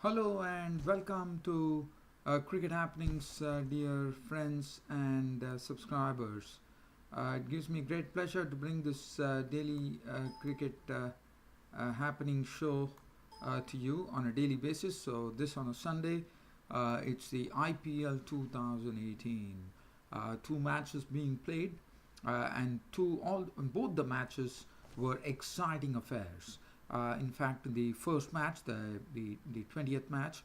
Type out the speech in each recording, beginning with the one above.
Hello and welcome to Cricket Happenings, dear friends and subscribers. It gives me great pleasure to bring this daily cricket happening show to you on a daily basis. So, this on a Sunday, it's the IPL 2018. Two matches being played, and both the matches were exciting affairs. In fact, the first match, the 20th match,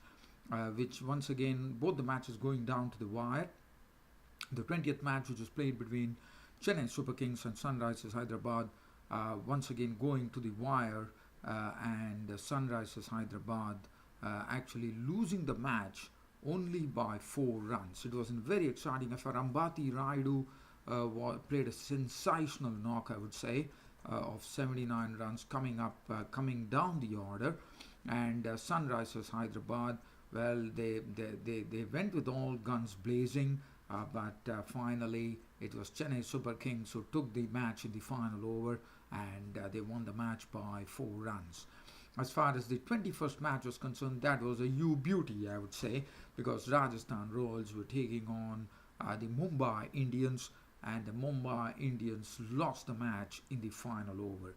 which once again both the matches going down to the wire. The 20th match, which was played between Chennai Superkings and Sunrisers Hyderabad, once again going to the wire, and Sunrisers Hyderabad actually losing the match only by 4 runs. It was a very exciting affair. Ambati Raidu played a sensational knock, I would say, of 79 runs coming down the order, and Sunrisers Hyderabad, well, they went with all guns blazing, but finally it was Chennai Super Kings who took the match in the final over, and they won the match by 4 runs. As far as the 21st match was concerned, that was a beauty, I would say, because Rajasthan Royals were taking on the Mumbai Indians, and the Mumbai Indians lost the match in the final over.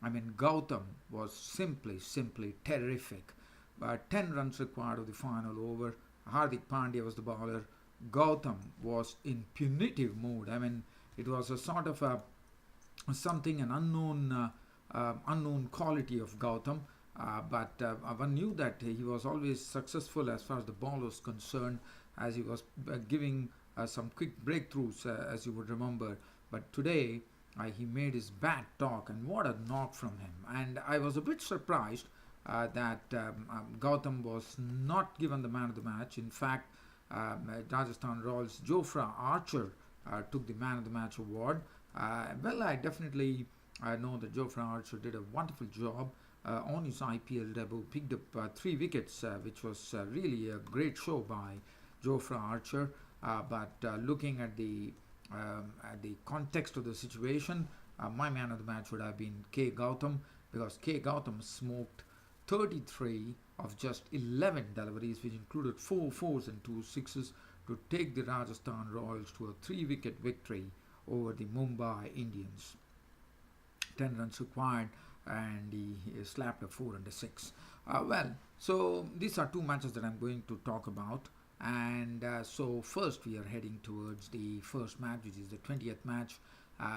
I mean, Gautam was simply terrific. 10 runs required of the final over. Hardik Pandya was the bowler. Gautam was in punitive mood. I mean, it was a sort of unknown quality of Gautam. But one knew that he was always successful as far as the ball was concerned, as he was giving some quick breakthroughs, as you would remember. But today, he made his bat talk, and what a knock from him. And I was a bit surprised that Gautam was not given the man of the match. In fact, Rajasthan Royals' Jofra Archer took the man of the match award. Well, I definitely know that Jofra Archer did a wonderful job on his IPL debut, picked up 3 wickets, which was really a great show by Jofra Archer. But looking at the context of the situation, my man of the match would have been K. Gautam, because K. Gautam smoked 33 of just 11 deliveries, which included 4 fours and 2 sixes, to take the Rajasthan Royals to a 3 wicket victory over the Mumbai Indians. 10 runs required, and he slapped a 4 and a 6. So these are two matches that I'm going to talk about. And so first we are heading towards the first match, which is the 20th match,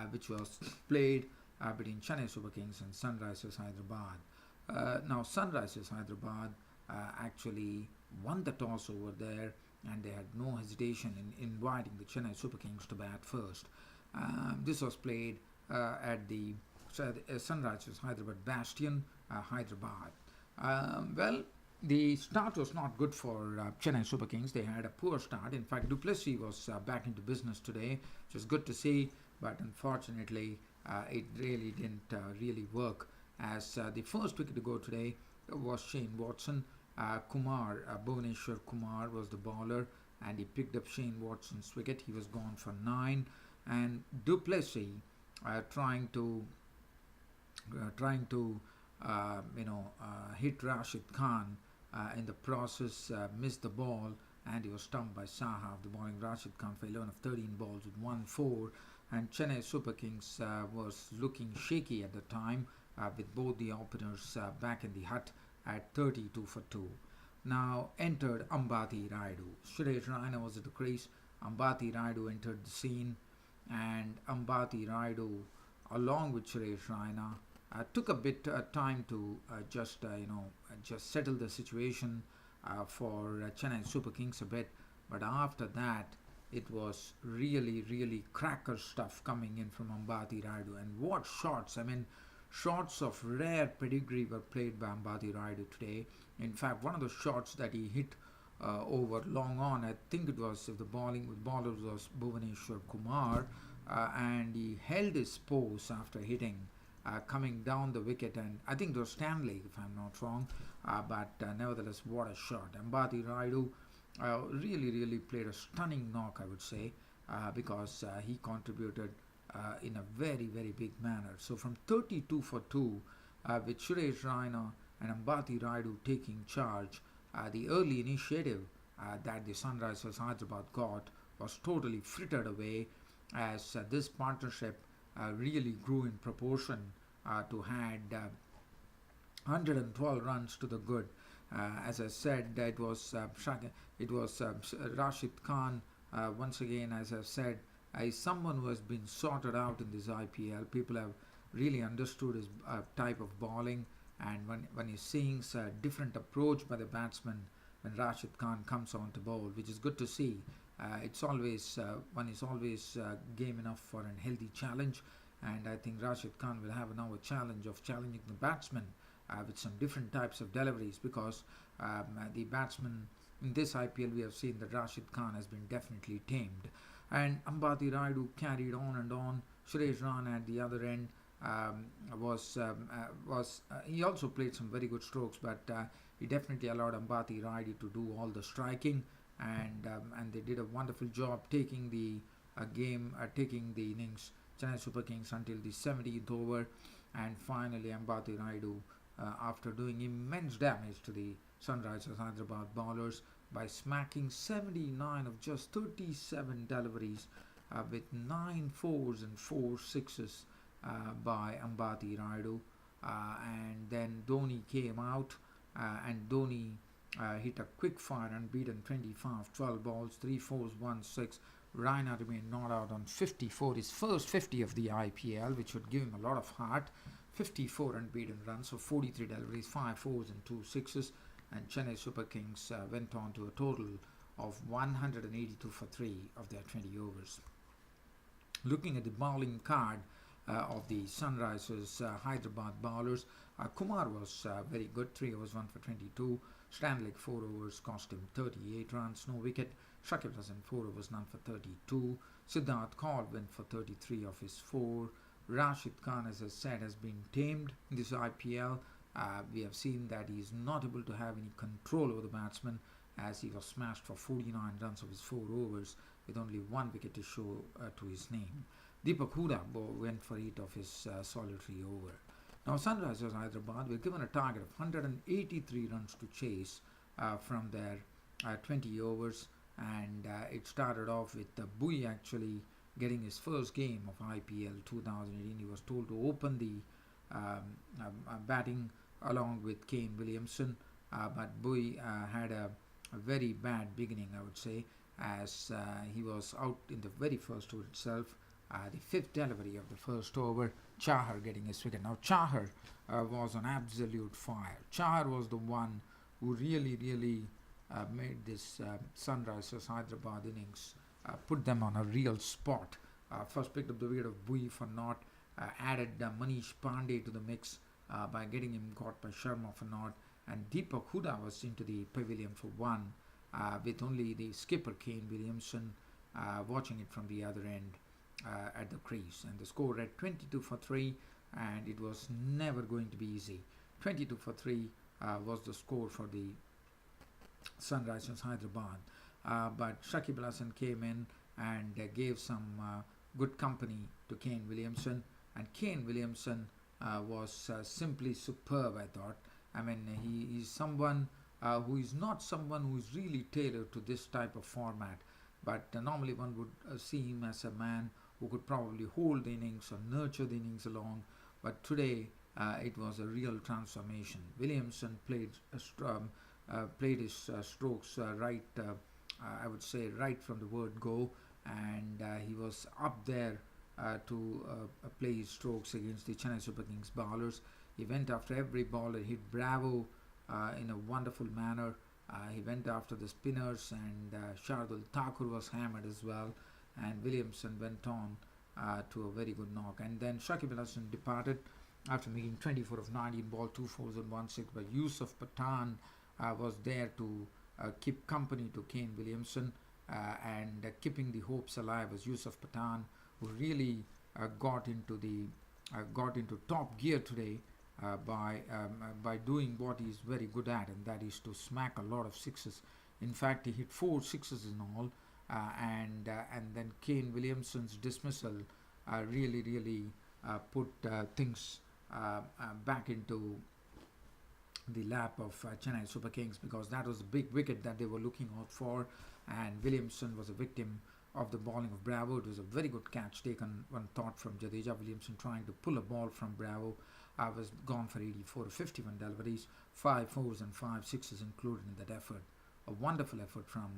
which was played between Chennai Super Kings and Sunrisers Hyderabad. Now Sunrisers Hyderabad actually won the toss over there, and they had no hesitation in inviting the Chennai Super Kings to bat first. This was played at the Sunrisers Hyderabad Bastion, Hyderabad. Well, the start was not good for Chennai Super Kings. They had a poor start. In fact, Du Plessis was back into business today, which was good to see, but unfortunately, it really didn't really work, as the first wicket to go today was Shane Watson. Bhuvaneshwar Kumar was the bowler, and he picked up Shane Watson's wicket. He was gone for 9, and Du Plessis trying to hit Rashid Khan. In the process, missed the ball, and he was stumped by Sahab, the bowling Rashid Khan, for 11 of 13 balls with 1-4. And Chennai Super Kings was looking shaky at the time, with both the openers back in the hut at 32 for 2. Now entered Ambati Raidu. Suresh Raina was at the crease. Ambati Raidu entered the scene, and Ambati Raidu, along with Suresh Raina, took a bit time to just settle the situation for Chennai Super Kings a bit, but after that it was really cracker stuff coming in from Ambati Raidu. And what shots! I mean, shots of rare pedigree were played by Ambati Raidu today. In fact, one of the shots that he hit over long on, I think it was, if the bowler was Bhuvaneshwar Kumar, and he held his pose after hitting, coming down the wicket, and I think it was Stanley, if I'm not wrong, but nevertheless, what a shot. Ambati Raidu really played a stunning knock, I would say, because he contributed in a very big manner. So from 32 for 2, with Suresh Raina and Ambati Raidu taking charge, The early initiative that the Sunrisers Hyderabad got was totally frittered away as this partnership really grew in proportion to had 112 runs to the good. As I said, it was Rashid Khan. Once again, as I've said, is someone who has been sorted out in this IPL. People have really understood his type of bowling, and when you're seeing a different approach by the batsman when Rashid Khan comes on to bowl, which is good to see. It's always one is always game enough for a healthy challenge, and I think Rashid Khan will have now a challenge of challenging the batsman with some different types of deliveries because the batsman in this IPL we have seen that Rashid Khan has been definitely tamed. And Ambati Raidu carried on and on. Suresh Rana at the other end was he also played some very good strokes, but he definitely allowed Ambati Raidu to do all the striking, and they did a wonderful job taking the taking the innings Chennai Superkings until the 70th over, and finally Ambati Raidu, after doing immense damage to the Sunrisers Hyderabad bowlers by smacking 79 of just 37 deliveries with 9 fours and 4 sixes by Ambati Raidu. And then Dhoni came out and Dhoni hit a quick fire unbeaten 25, 12 balls, 3 fours, 1 6. Raina remained not out on 54, his first 50 of the IPL, which would give him a lot of heart. 54 unbeaten runs, so 43 deliveries, 5 fours and 2 sixes. And Chennai Super Kings went on to a total of 182 for 3 of their 20 overs. Looking at the bowling card of the Sunrisers Hyderabad bowlers, Kumar was very good, 3 overs, 1 for 22. Stanley 4 overs, cost him 38 runs, no wicket. Shakib Hasan 4 overs, none for 32. Siddharth Kaur went for 33 of his 4. Rashid Khan, as I said, has been tamed in this IPL. We have seen that he is not able to have any control over the batsman as he was smashed for 49 runs of his 4 overs with only 1 wicket to show to his name. Deepak Hooda went for 8 of his solitary over. Now Sunrisers Hyderabad were given a target of 183 runs to chase from their 20 overs, and it started off with Bui actually getting his first game of IPL 2018. He was told to open the batting along with Kane Williamson, but Bui had a very bad beginning, I would say, as he was out in the very first over itself. The 5th delivery of the first over, Chahar getting his wicket. Now Chahar was on absolute fire. Chahar was the one who really made this Sunrisers Hyderabad innings, put them on a real spot. First picked up the wicket of Bui for naught, added Manish Pandey to the mix by getting him caught by Sharma for naught, and Deepak Hooda was into the pavilion for 1 with only the skipper Kane Williamson watching it from the other end at the crease, and the score read 22 for 3, and it was never going to be easy. 22 for 3 was the score for the Sunrisers Hyderabad, but Shakib Al Hasan came in and gave some good company to Kane Williamson, and Kane Williamson was simply superb, I thought. I mean, he is someone who is not someone who is really tailored to this type of format, but normally one would see him as a man who could probably hold the innings or nurture the innings along, but today it was a real transformation. Williamson played his strokes right, I would say, right from the word go, and he was up there to play his strokes against the Chennai Super Kings bowlers. He went after every bowler, hit Bravo in a wonderful manner. He went after the spinners, and Shardul Thakur was hammered as well, and Williamson went on to a very good knock. And then Shakib Al Hasan departed after making 24 of 19 ball, 2 fours and 1 6, but Yusuf Pathan was there to keep company to Kane Williamson, and keeping the hopes alive was Yusuf Pathan, who really got into top gear today by doing what he's very good at, and that is to smack a lot of sixes. In fact, he hit 4 sixes in all, and then Kane Williamson's dismissal really put things back into the lap of Chennai Superkings, because that was the big wicket that they were looking out for, and Williamson was a victim of the bowling of Bravo. It was a very good catch taken, one thought, from Jadeja. Williamson trying to pull a ball from Bravo was gone for 84 to 51 deliveries, 5 fours and 5 sixes included in that effort. A wonderful effort from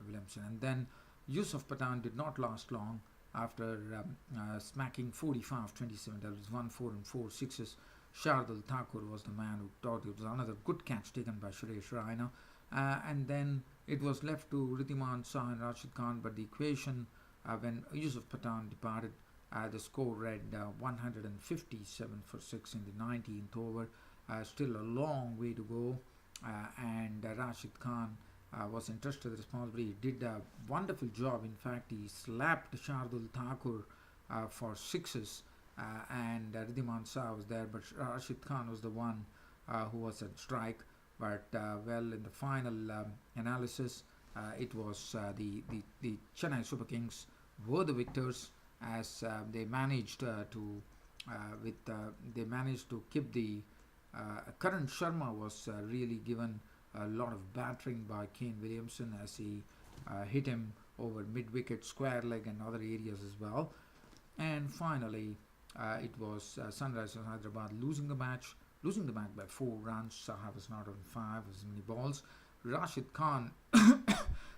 Williamson. And then Yusuf Pathan did not last long after smacking 45 27 deliveries, 1 4 and 4 sixes. Shardul Thakur was the man who thought it was another good catch taken by Suresh Raina. And then it was left to Ridhiman Shah and Rashid Khan, but the equation, when Yusuf Pathan departed, the score read 157 for 6 in the 19th over. Still a long way to go, and Rashid Khan was entrusted the responsibility. He did a wonderful job. In fact, he slapped Shardul Thakur for sixes, and Ridhiman Shah was there, but Rashid Khan was the one who was at strike. But well, in the final analysis, it was the Chennai Super Kings were the victors, as they managed they managed to keep the Karan Sharma was really given a lot of battering by Kane Williamson, as he hit him over mid-wicket, square leg and other areas as well. And finally, it was Sunrisers Hyderabad losing the match by 4 runs. Saha was not on 5 as many balls. Rashid Khan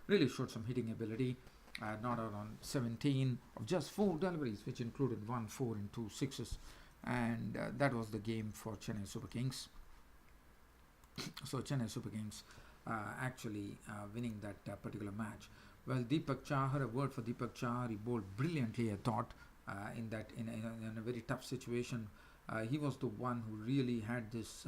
really showed some hitting ability, not out on 17 of just 4 deliveries, which included 1 4 and 2 sixes. And that was the game for Chennai Super Kings. So Chennai Super Kings actually winning that particular match. Well, Deepak Chahar, a word for Deepak Chahar, he bowled brilliantly, I thought, in a very tough situation. He was the one who really had this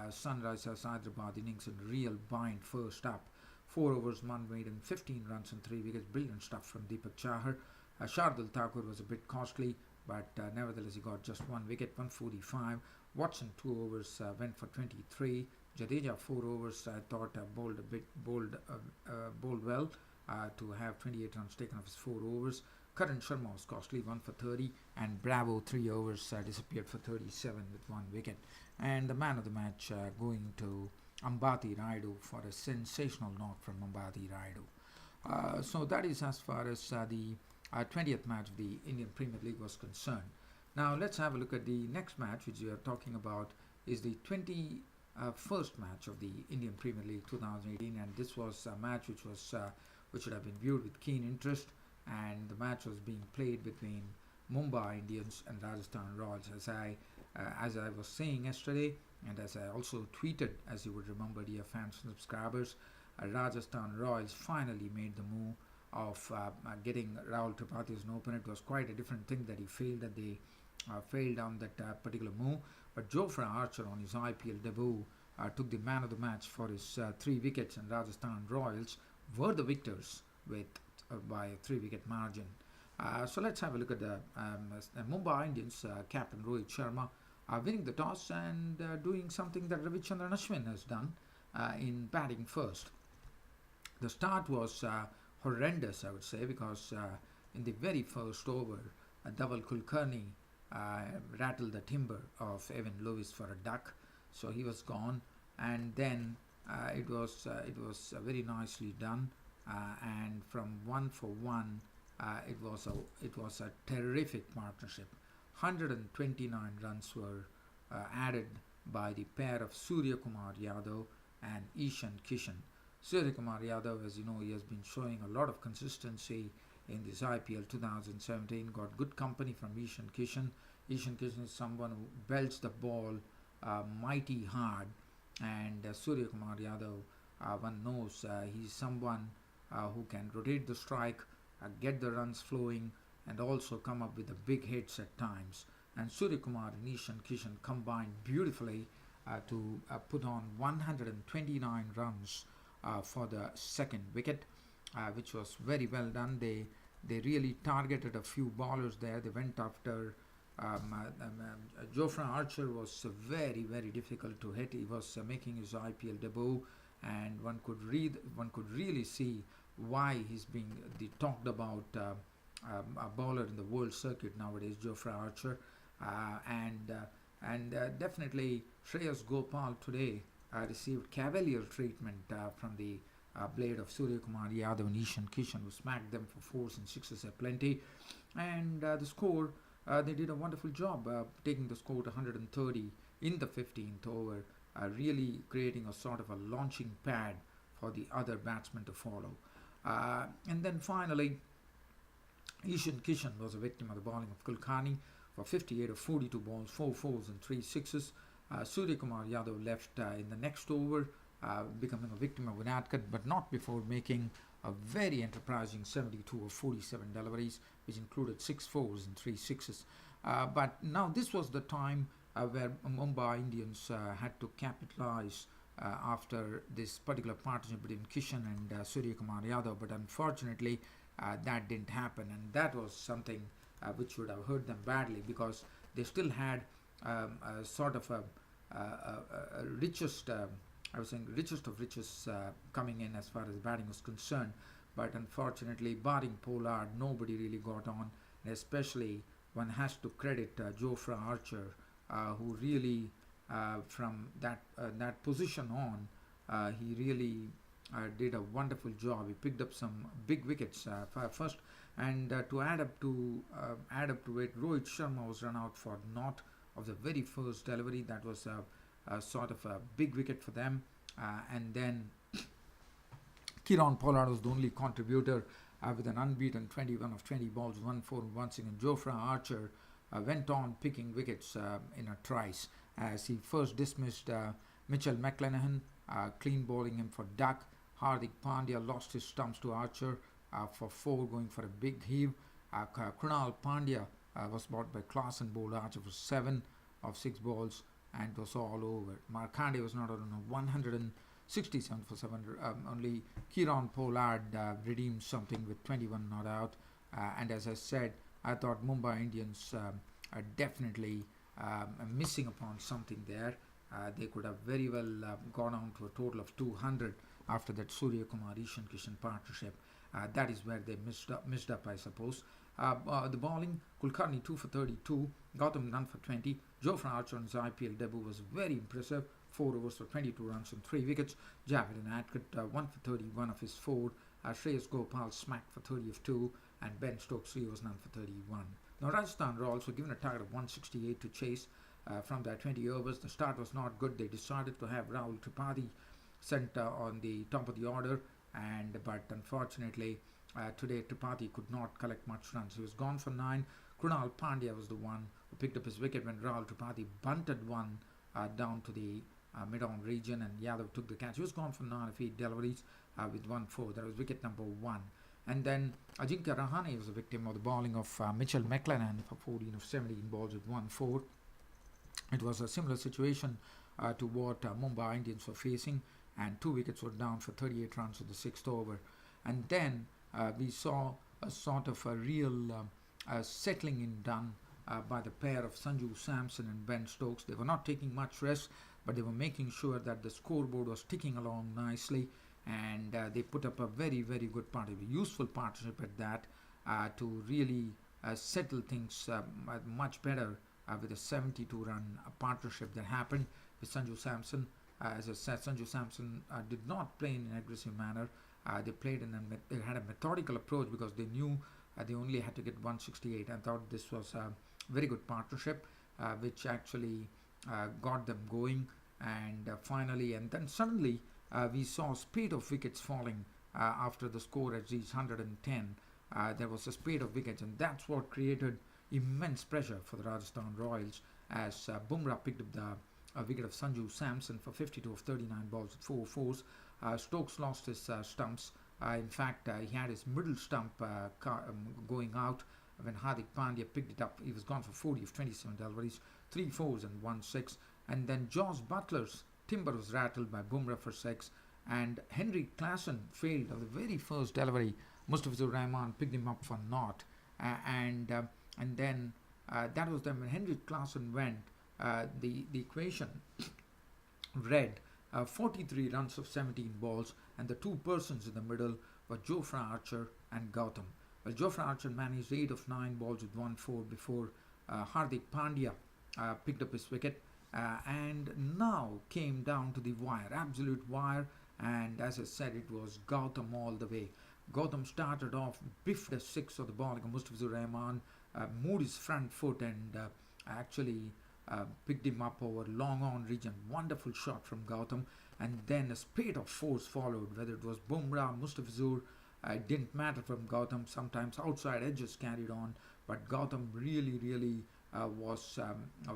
Sunrisers Hyderabad innings in real bind first up. 4 overs, 1 maiden, 15 runs and 3 wickets. Brilliant stuff from Deepak Chahar. Shardul Thakur was a bit costly, but nevertheless he got just 1 wicket, 145. Watson 2 overs, went for 23. Jadeja 4 overs, I thought bowled well to have 28 runs taken off his 4 overs. Karan Sharma was costly, 1 for 30, and Bravo 3 overs, disappeared for 37 with 1 wicket. And the man of the match going to Ambati Rayudu for a sensational knock from Ambati Rayudu. So that is as far as the 20th match of the Indian Premier League was concerned. Now let's have a look at the next match, which we are talking about is the 21st match of the Indian Premier League 2018, and this was a match which should have been viewed with keen interest. And the match was being played between Mumbai Indians and Rajasthan Royals. As I was saying yesterday, and as I also tweeted, as you would remember, dear fans and subscribers, Rajasthan Royals finally made the move of getting Rahul Tripathi as an opener. It was quite a different thing that he failed, that they failed on that particular move. But Jofra Archer on his IPL debut took the man of the match for his 3 wickets, and Rajasthan Royals were the victors by a 3-wicket margin. So let's have a look at the Mumbai Indians captain Rohit Sharma winning the toss and doing something that Ravichandran Ashwin has done in batting first. The start was horrendous, I would say, because in the very first over, Dhaval Kulkarni rattled the timber of Evan Lewis for a duck, so he was gone. And then it was very nicely done. And from 1 for 1, it was a terrific partnership. 129 runs were added by the pair of Surya Kumar Yadav and Ishan Kishan. Surya Kumar Yadav, as you know, he has been showing a lot of consistency in this IPL 2017. Got good company from Ishan Kishan. Ishan Kishan is someone who belts the ball mighty hard, and Surya Kumar Yadav, one knows he's someone who can rotate the strike, get the runs flowing, and also come up with the big hits at times. And Surya Kumar and Ishan Kishan combined beautifully to put on 129 runs for the second wicket, which was very well done. They really targeted a few bowlers there. They went after Jofra Archer. Was very, very difficult to hit. He was making his IPL debut, and one could really see why he's being talked about a bowler in the world circuit nowadays, Jofra Archer. And definitely Shreyas Gopal today received cavalier treatment from the blade of Surya Kumar Yadav and Ishan Kishan, who smacked them for fours and sixes at plenty. And the score, they did a wonderful job taking the score to 130 in the 15th over, really creating a sort of a launching pad for the other batsmen to follow. And then finally, Ishan Kishan was a victim of the bowling of Kulkarni for 58 of 42 balls, 4 fours and 3 sixes. Surya Kumar Yadav left in the next over, becoming a victim of an outcut, but not before making a very enterprising 72 of 47 deliveries, which included 6 fours and 3 sixes. But now this was the time where Mumbai Indians had to capitalize after this particular partnership between Kishan and Surya Kumar Yadav, but unfortunately that didn't happen, and that was something which would have hurt them badly, because they still had a sort of a richest, I was saying richest of riches coming in as far as batting was concerned. But unfortunately, barring Pollard, nobody really got on, and especially one has to credit Jofra Archer, who really from that position on, he really did a wonderful job. He picked up some big wickets first, and to add up to it, Rohit Sharma was run out for naught of the very first delivery. That was a sort of a big wicket for them, and then Kieron Pollard was the only contributor with an unbeaten 21 of 20 balls, 1 4 and 1 6. And Jofra Archer went on picking wickets in a trice, as he first dismissed Mitchell McClenaghan, clean bowling him for duck. Hardik Pandya lost his stumps to Archer for 4, going for a big heave. Krunal Pandya was bought by Klaasen, bowled Archer for 7 of 6 balls, and it was all over. Markande was not on a 167 for 7. Only Kieron Pollard redeemed something with 21 not out. And as I said, I thought Mumbai Indians are definitely missing upon something there. They could have very well gone on to a total of 200 after that Surya Kumar Ishan Kishan partnership. That is where they missed up, I suppose. The bowling, Kulkarni 2 for 32, Gautam none for 20. Jofra Archer on his IPL debut was very impressive. 4 overs for 22 runs and 3 wickets. Javed Adkut 1 for 31 of his 4. Shreyas Gopal smacked for 30 of 2, and Ben Stokes 3 was none for 31. Now Rajasthan Royals were given a target of 168 to chase from their 20 overs. The start was not good. They decided to have Rahul Tripathi sent on the top of the order, but unfortunately today Tripathi could not collect much runs. He was gone for 9. Krunal Pandya was the one who picked up his wicket when Rahul Tripathi bunted one down to the mid-on region, and Yadav took the catch. He was gone for 9 of 8 deliveries with 1-4. That was wicket number 1. And then Ajinkya Rahane was a victim of the bowling of Mitchell McClenaghan for 14 of 17 balls with 1-4. It was a similar situation to what Mumbai Indians were facing, and 2 wickets were down for 38 runs at the 6th over. And then we saw a sort of a real settling in done by the pair of Sanju Samson and Ben Stokes. They were not taking much rest, but they were making sure that the scoreboard was ticking along nicely, and they put up a very, very good partnership, a useful partnership at that, to really settle things much better with a 72-run partnership that happened with Sanju Samson. As I said, Sanju Samson did not play in an aggressive manner. They played they had a methodical approach, because they knew they only had to get 168. I thought this was a very good partnership, which actually got them going. And finally, and then suddenly, we saw a spate of wickets falling after the score had reached 110. There was a spate of wickets, and that's what created immense pressure for the Rajasthan Royals, as Bumrah picked up the wicket of Sanju Samson for 52 of 39 balls with 4 fours. Stokes lost his stumps. In fact, he had his middle stump going out when Hardik Pandya picked it up. He was gone for 40 of 27 deliveries, 3 fours and 1 6. And then Josh Butler's timber was rattled by Bumrah for 6, and Henry Klaasen failed of the very first delivery. Mustafizur Rahman picked him up for naught, and then that was then when Henry Klaasen went. The equation read 43 runs of 17 balls, and the 2 persons in the middle were Jofra Archer and Gautam. Well, Jofra Archer managed 8 of 9 balls with 1-4 before Hardik Pandya picked up his wicket, And now came down to the wire, absolute wire. And as I said, it was Gautam all the way. Gautam started off, biffed a six of the ball. Mustafizur Rahman moved his front foot and actually picked him up over long on region. Wonderful shot from Gautam. And then a spate of force followed, whether it was Bumrah, Mustafizur. It didn't matter from Gautam. Sometimes outside edges carried on, but Gautam really was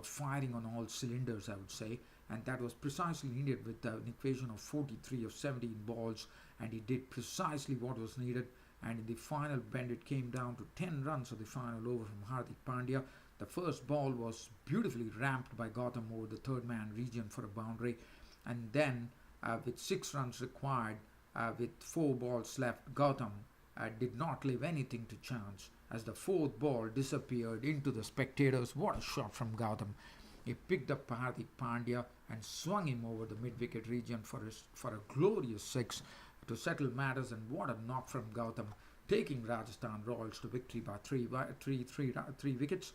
firing on all cylinders, I would say, and that was precisely needed with an equation of 43 of 17 balls, and he did precisely what was needed. And in the final bend, it came down to 10 runs of the final over from Hardik Pandya. The first ball was beautifully ramped by Gautam over the third man region for a boundary, and then with 6 runs required, with 4 balls left, Gautam did not leave anything to chance as the fourth ball disappeared into the spectators. What a shot from Gautam. He picked up Hardik Pandya and swung him over the mid-wicket region for a glorious 6 to settle matters, and what a knock from Gautam, taking Rajasthan Royals to victory by 3 wickets,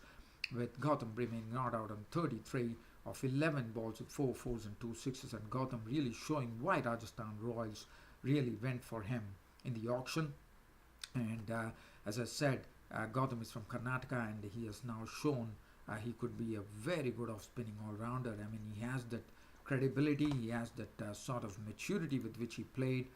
with Gautam remaining not out on 33 of 11 balls with 4 fours and 2 sixes, and Gautam really showing why Rajasthan Royals really went for him in the auction. And as I said, Gautam is from Karnataka, and he has now shown he could be a very good off-spinning all-rounder. I mean, he has that credibility, he has that sort of maturity with which he played,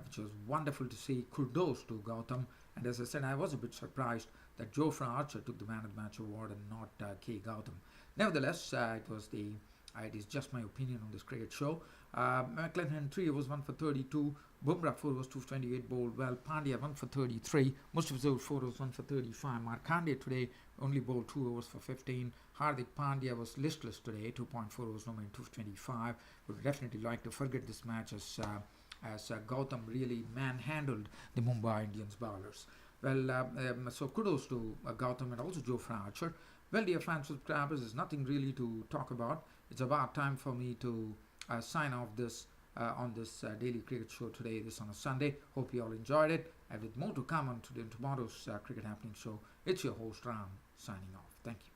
which was wonderful to see. Kudos to Gautam. And as I said, I was a bit surprised that Jofra Archer took the Man of the Match award and not K. Gautam. Nevertheless, it is just my opinion on this cricket show. McLennan 3 was 1 for 32. Bumrah 4 was 228 bowled well. Pandya 1 for 33. Mustafizur 4 was 1 for 35. Markandeya today only bowled 2 overs for 15. Hardik Pandya was listless today, 2.4 overs, no more than 225. Would definitely like to forget this match as Gautam really manhandled the Mumbai Indians bowlers. Well, so kudos to Gautam and also Jofra Archer. Well, dear fans, subscribers, there's nothing really to talk about. It's about time for me to sign off this on this daily cricket show today, this on a Sunday. Hope you all enjoyed it. And with more to come on tomorrow's cricket happening show, it's your host Ram signing off. Thank you.